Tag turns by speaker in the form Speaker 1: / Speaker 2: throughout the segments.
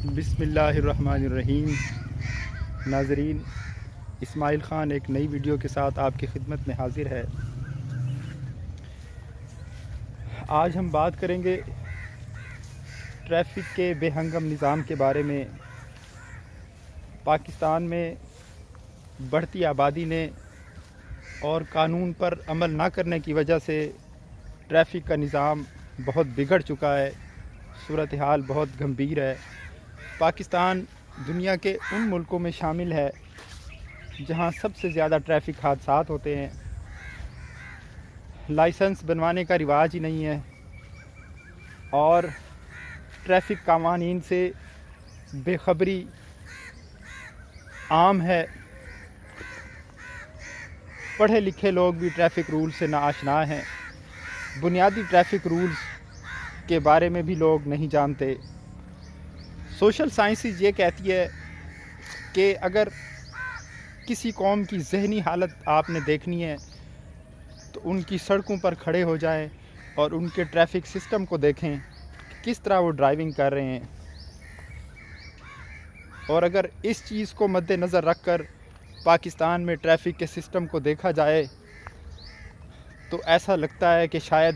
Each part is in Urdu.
Speaker 1: بسم اللہ الرحمن الرحیم۔ ناظرین، اسماعیل خان ایک نئی ویڈیو کے ساتھ آپ کی خدمت میں حاضر ہے۔ آج ہم بات کریں گے ٹریفک کے بے ہنگم نظام کے بارے میں۔ پاکستان میں بڑھتی آبادی نے اور قانون پر عمل نہ کرنے کی وجہ سے ٹریفک کا نظام بہت بگڑ چکا ہے، صورتحال بہت گمبھیر ہے۔ پاکستان دنیا کے ان ملکوں میں شامل ہے جہاں سب سے زیادہ ٹریفک حادثات ہوتے ہیں۔ لائسنس بنوانے کا رواج ہی نہیں ہے اور ٹریفک قوانین سے بے خبری عام ہے۔ پڑھے لکھے لوگ بھی ٹریفک رول سے ناآشنا ہیں، بنیادی ٹریفک رولز کے بارے میں بھی لوگ نہیں جانتے۔ سوشل سائنسز یہ کہتی ہے کہ اگر کسی قوم کی ذہنی حالت آپ نے دیکھنی ہے تو ان کی سڑکوں پر کھڑے ہو جائیں اور ان کے ٹریفک سسٹم کو دیکھیں کس طرح وہ ڈرائیونگ کر رہے ہیں، اور اگر اس چیز کو مد نظر رکھ کر پاکستان میں ٹریفک کے سسٹم کو دیکھا جائے تو ایسا لگتا ہے کہ شاید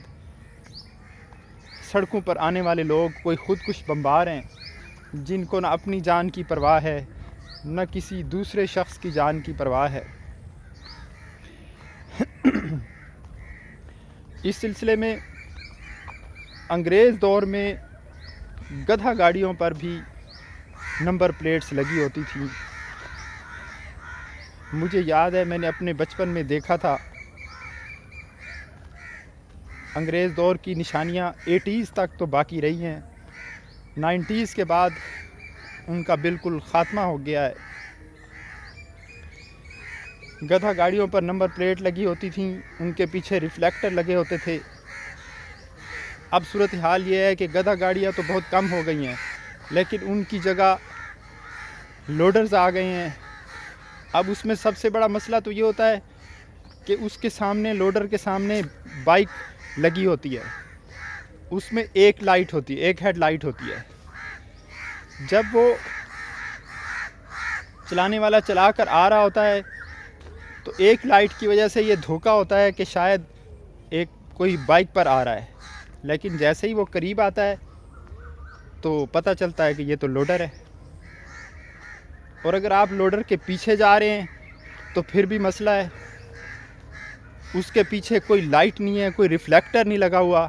Speaker 1: سڑکوں پر آنے والے لوگ کوئی خودکش بمبار ہیں جن کو نہ اپنی جان کی پرواہ ہے نہ کسی دوسرے شخص کی جان کی پرواہ ہے۔ اس سلسلے میں انگریز دور میں گدھا گاڑیوں پر بھی نمبر پلیٹس لگی ہوتی تھیں۔ مجھے یاد ہے میں نے اپنے بچپن میں دیکھا تھا۔ انگریز دور کی نشانیاں 80s تک تو باقی رہی ہیں، 90s کے بعد ان کا بالکل خاتمہ ہو گیا ہے۔ گدھا گاڑیوں پر نمبر پلیٹ لگی ہوتی تھیں، ان کے پیچھے ریفلیکٹر لگے ہوتے تھے۔ اب صورتحال یہ ہے کہ گدھا گاڑیاں تو بہت کم ہو گئی ہیں لیکن ان کی جگہ لوڈرز آ گئے ہیں۔ اب اس میں سب سے بڑا مسئلہ تو یہ ہوتا ہے کہ اس کے سامنے، لوڈر کے سامنے بائک لگی ہوتی ہے، اس میں ایک لائٹ ہوتی ہے، ایک ہیڈ لائٹ ہوتی ہے۔ جب وہ چلانے والا چلا کر آ رہا ہوتا ہے تو ایک لائٹ کی وجہ سے یہ دھوکہ ہوتا ہے کہ شاید ایک کوئی بائک پر آ رہا ہے، لیکن جیسے ہی وہ قریب آتا ہے تو پتہ چلتا ہے کہ یہ تو لوڈر ہے۔ اور اگر آپ لوڈر کے پیچھے جا رہے ہیں تو پھر بھی مسئلہ ہے، اس کے پیچھے کوئی لائٹ نہیں ہے، کوئی ریفلیکٹر نہیں لگا ہوا،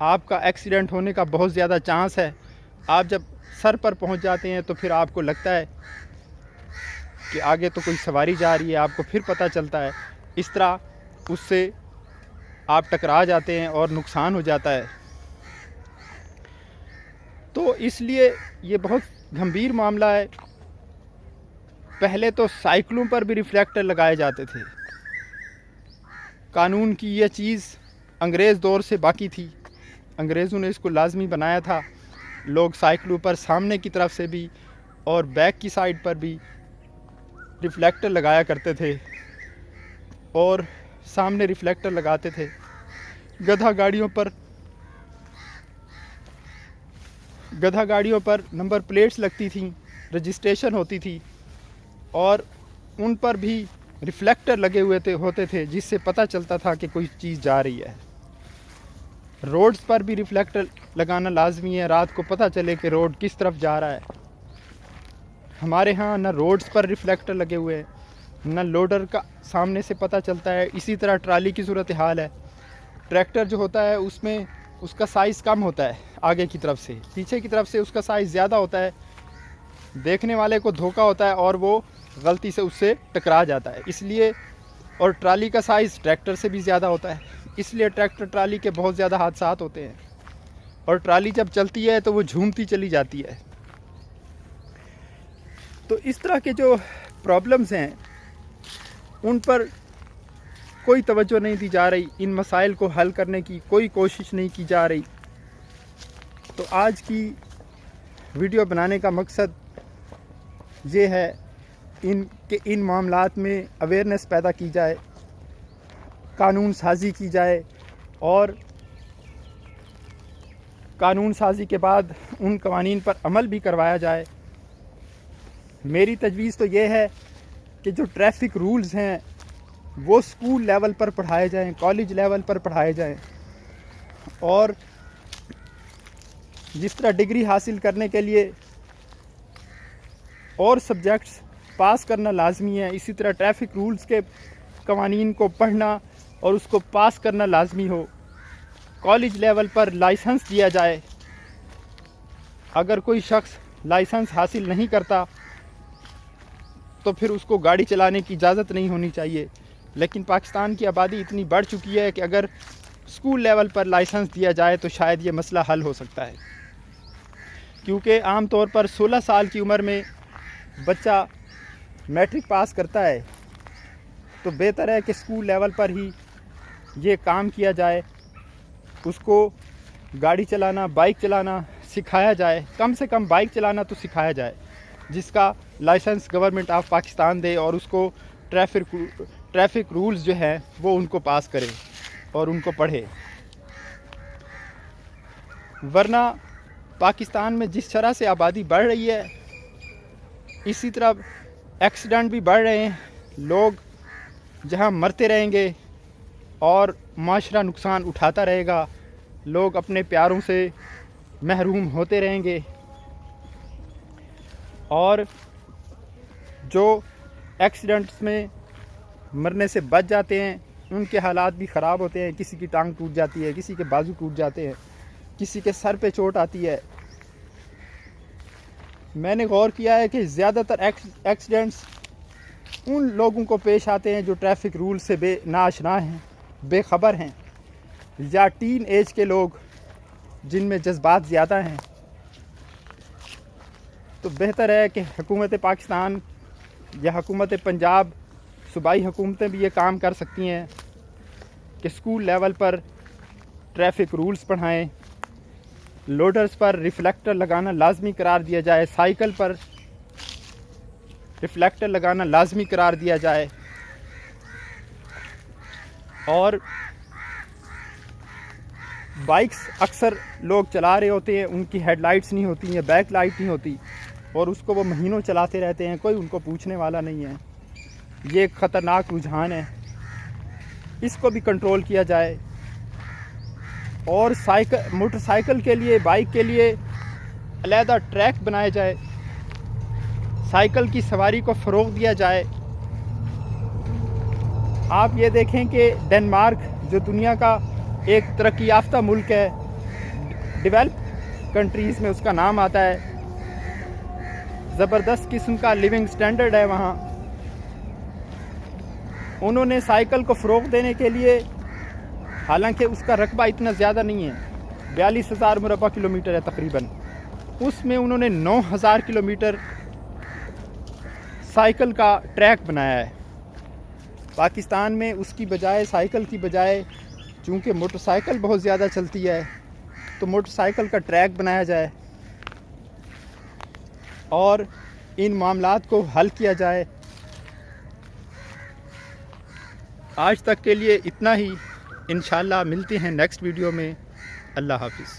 Speaker 1: آپ کا ایکسیڈنٹ ہونے کا بہت زیادہ چانس ہے۔ آپ جب سر پر پہنچ جاتے ہیں تو پھر آپ کو لگتا ہے کہ آگے تو کوئی سواری جا رہی ہے، آپ کو پھر پتہ چلتا ہے، اس طرح اس سے آپ ٹکرا جاتے ہیں اور نقصان ہو جاتا ہے۔ تو اس لیے یہ بہت گمبھیر معاملہ ہے۔ پہلے تو سائیکلوں پر بھی ریفلیکٹر لگائے جاتے تھے۔ قانون کی یہ چیز انگریز دور سے باقی تھی، انگریزوں نے اس کو لازمی بنایا تھا۔ لوگ سائیکلوں پر سامنے کی طرف سے بھی اور بیک کی سائیڈ پر بھی ریفلیکٹر لگایا کرتے تھے اور سامنے ریفلیکٹر لگاتے تھے۔ گدھا گاڑیوں پر نمبر پلیٹس لگتی تھیں، رجسٹریشن ہوتی تھی اور ان پر بھی ریفلیکٹر لگے ہوتے تھے جس سے پتہ چلتا تھا کہ کوئی چیز جا رہی ہے۔ روڈز پر بھی ریفلیکٹر لگانا لازمی ہے، رات کو پتہ چلے کہ روڈ کس طرف جا رہا ہے۔ ہمارے ہاں نہ روڈز پر ریفلیکٹر لگے ہوئے ہیں، نہ لوڈر کا سامنے سے پتہ چلتا ہے۔ اسی طرح ٹرالی کی صورتحال ہے۔ ٹریکٹر جو ہوتا ہے اس میں اس کا سائز کم ہوتا ہے آگے کی طرف سے، پیچھے کی طرف سے اس کا سائز زیادہ ہوتا ہے۔ دیکھنے والے کو دھوکہ ہوتا ہے اور وہ غلطی سے اس سے ٹکرا جاتا ہے۔ اس لیے، اور ٹرالی کا سائز ٹریکٹر سے بھی زیادہ ہوتا ہے، اس لیے ٹریکٹر ٹرالی کے بہت زیادہ حادثات ہوتے ہیں، اور ٹرالی جب چلتی ہے تو وہ جھومتی چلی جاتی ہے۔ تو اس طرح کے جو پرابلمز ہیں ان پر کوئی توجہ نہیں دی جا رہی، ان مسائل کو حل کرنے کی کوئی کوشش نہیں کی جا رہی۔ تو آج کی ویڈیو بنانے کا مقصد یہ ہے کہ ان معاملات میں اویئرنیس پیدا کی جائے، قانون سازی کی جائے اور قانون سازی کے بعد ان قوانین پر عمل بھی کروایا جائے۔ میری تجویز تو یہ ہے کہ جو ٹریفک رولز ہیں وہ اسکول لیول پر پڑھائے جائیں، کالج لیول پر پڑھائے جائیں، اور جس طرح ڈگری حاصل کرنے کے لیے اور سبجیکٹس پاس کرنا لازمی ہے، اسی طرح ٹریفک رولز کے قوانین کو پڑھنا اور اس کو پاس کرنا لازمی ہو۔ کالج لیول پر لائسنس دیا جائے۔ اگر کوئی شخص لائسنس حاصل نہیں کرتا تو پھر اس کو گاڑی چلانے کی اجازت نہیں ہونی چاہیے، لیکن پاکستان کی آبادی اتنی بڑھ چکی ہے کہ اگر اسکول لیول پر لائسنس دیا جائے تو شاید یہ مسئلہ حل ہو سکتا ہے، کیونکہ عام طور پر 16 سال کی عمر میں بچہ میٹرک پاس کرتا ہے، تو بہتر ہے کہ اسکول لیول پر ہی یہ کام کیا جائے، اس کو گاڑی چلانا، بائک چلانا سکھایا جائے، کم سے کم بائک چلانا تو سکھایا جائے، جس کا لائسنس گورنمنٹ آف پاکستان دے، اور اس کو ٹریفک رولز جو ہیں وہ ان کو پاس کرے اور ان کو پڑھے۔ ورنہ پاکستان میں جس طرح سے آبادی بڑھ رہی ہے اسی طرح ایکسیڈنٹ بھی بڑھ رہے ہیں، لوگ جہاں مرتے رہیں گے اور معاشرہ نقصان اٹھاتا رہے گا، لوگ اپنے پیاروں سے محروم ہوتے رہیں گے، اور جو ایکسیڈنٹس میں مرنے سے بچ جاتے ہیں ان کے حالات بھی خراب ہوتے ہیں، کسی کی ٹانگ ٹوٹ جاتی ہے، کسی کے بازو ٹوٹ جاتے ہیں، کسی کے سر پہ چوٹ آتی ہے۔ میں نے غور کیا ہے کہ زیادہ تر ایکسیڈنٹس ان لوگوں کو پیش آتے ہیں جو ٹریفک رول سے بے ناآشنا ہیں، بے خبر ہیں، یا ٹین ایج کے لوگ جن میں جذبات زیادہ ہیں۔ تو بہتر ہے کہ حکومت پاکستان یا حکومت پنجاب، صوبائی حکومتیں بھی یہ کام کر سکتی ہیں کہ اسکول لیول پر ٹریفک رولز پڑھائیں، لوڈرز پر ریفلیکٹر لگانا لازمی قرار دیا جائے، سائیکل پر ریفلیکٹر لگانا لازمی قرار دیا جائے، اور بائکس اکثر لوگ چلا رہے ہوتے ہیں، ان کی ہیڈ لائٹس نہیں ہوتی ہیں، بیک لائٹ نہیں ہوتی، اور اس کو وہ مہینوں چلاتے رہتے ہیں، کوئی ان کو پوچھنے والا نہیں ہے۔ یہ ایک خطرناک رجحان ہے، اس کو بھی کنٹرول کیا جائے، اور موٹر سائیکل کے لیے، بائک کے لیے علیحدہ ٹریک بنائے جائے، سائیکل کی سواری کو فروغ دیا جائے۔ آپ یہ دیکھیں کہ ڈنمارک جو دنیا کا ایک ترقی یافتہ ملک ہے، ڈیولپ کنٹریز میں اس کا نام آتا ہے، زبردست قسم کا لیونگ سٹینڈرڈ ہے وہاں۔ انہوں نے سائیکل کو فروغ دینے کے لیے، حالانکہ اس کا رقبہ اتنا زیادہ نہیں ہے، 42,000 مربع کلومیٹر ہے تقریباً، اس میں انہوں نے 9,000 کلومیٹر سائیکل کا ٹریک بنایا ہے۔ پاکستان میں اس کی بجائے، سائیکل کی بجائے، چونکہ موٹر سائیکل بہت زیادہ چلتی ہے تو موٹر سائیکل کا ٹریک بنایا جائے اور ان معاملات کو حل کیا جائے۔ آج تک کے لیے اتنا ہی، انشاءاللہ ملتے ہیں نیکسٹ ویڈیو میں۔ اللہ حافظ۔